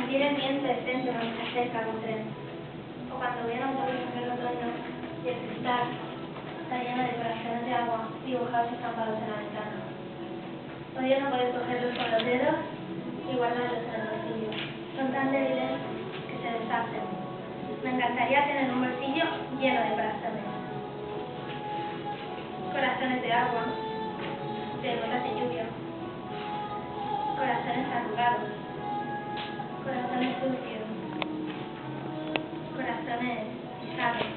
sentir el viento del centro cuando se acerca un tren, o cuando viene un autobús en el otoño y el cristal está lleno de corazones de agua dibujados y estampados en la ventana. Odio no poder cogerlos con los dedos y guardarlos en el bolsillo. Son tan débiles que se deshacen. Me encantaría tener un bolsillo lleno de corazones. Corazones de agua, de gotas de lluvia, corazones arrugados, corazones sucios, corazones pisados,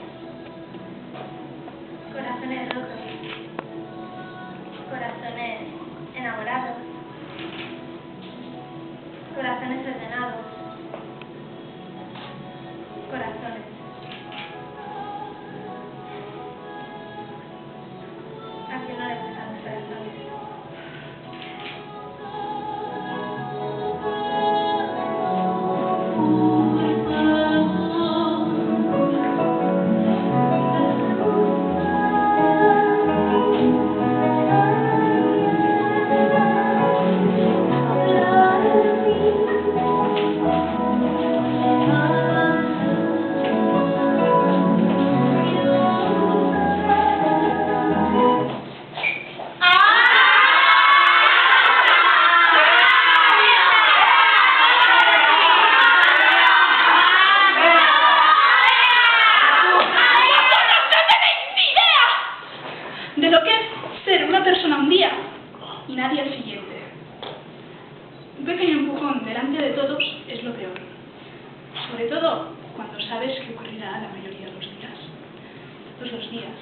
corazones rojos, corazones enamorados, corazones ordenados, corazones. ¿A quién no le gustan los corazones? De lo que es ser una persona un día y nadie al siguiente. Un pequeño empujón delante de todos es lo peor. Sobre todo cuando sabes que ocurrirá la mayoría de los días. Todos los días.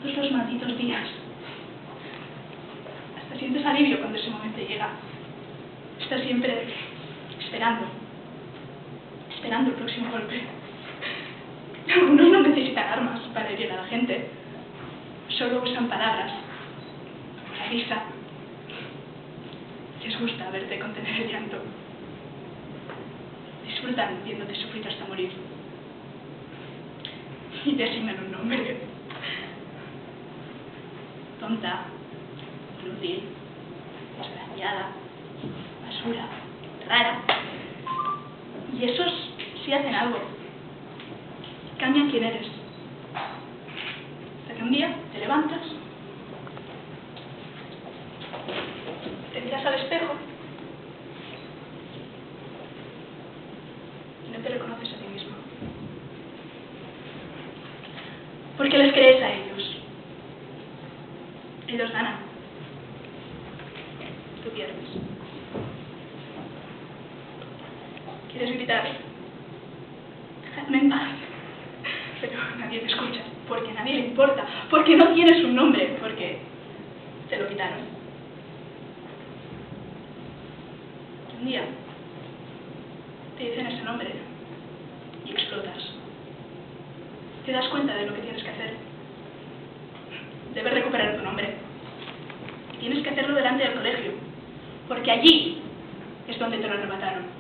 Todos los malditos días. Hasta sientes alivio cuando ese momento llega. Estás siempre esperando. Esperando el próximo golpe. Algunos no necesitan armas para herir a la gente. Solo usan palabras, la risa. Les gusta verte contener el llanto. Disfrutan viéndote sufrir hasta morir. Y te asignan un nombre. Tonta, inútil, desgraciada, basura, rara. Y esos sí hacen algo. Cambian quién eres. Un día te levantas, te miras al espejo y no te reconoces a ti mismo. Porque les crees a ellos. Ellos ganan. Tú pierdes. ¿Quieres gritar? Dejadme en paz. Pero nadie te escucha, porque a nadie le importa, porque no tienes un nombre, porque te lo quitaron. Un día te dicen ese nombre y explotas. Te das cuenta de lo que tienes que hacer. Debes recuperar tu nombre. Y tienes que hacerlo delante del colegio, porque allí es donde te lo arrebataron.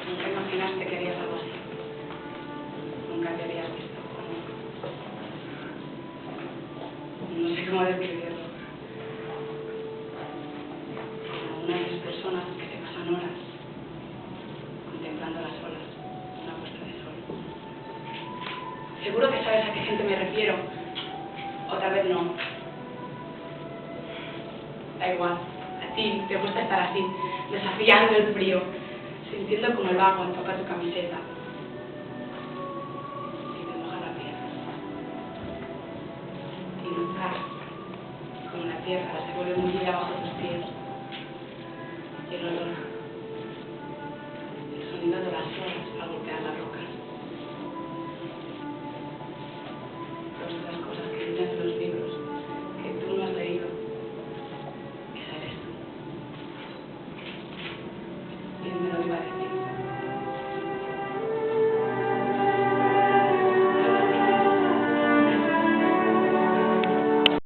Nunca imaginaste que harías algo así. Nunca te habías visto. No sé cómo describirlo. Como una de esas personas que se pasan horas contemplando las olas, una puesta de sol. Seguro que sabes a qué gente me refiero. O tal vez no. Da igual. A ti te gusta estar así, desafiando el frío, sintiendo como el agua empapa tu camiseta y te moja la piel. Y notar como la tierra se vuelve muy dura bajo tus pies. Y el olor, el sonido de las olas al golpear las rocas. me lo iba a decir.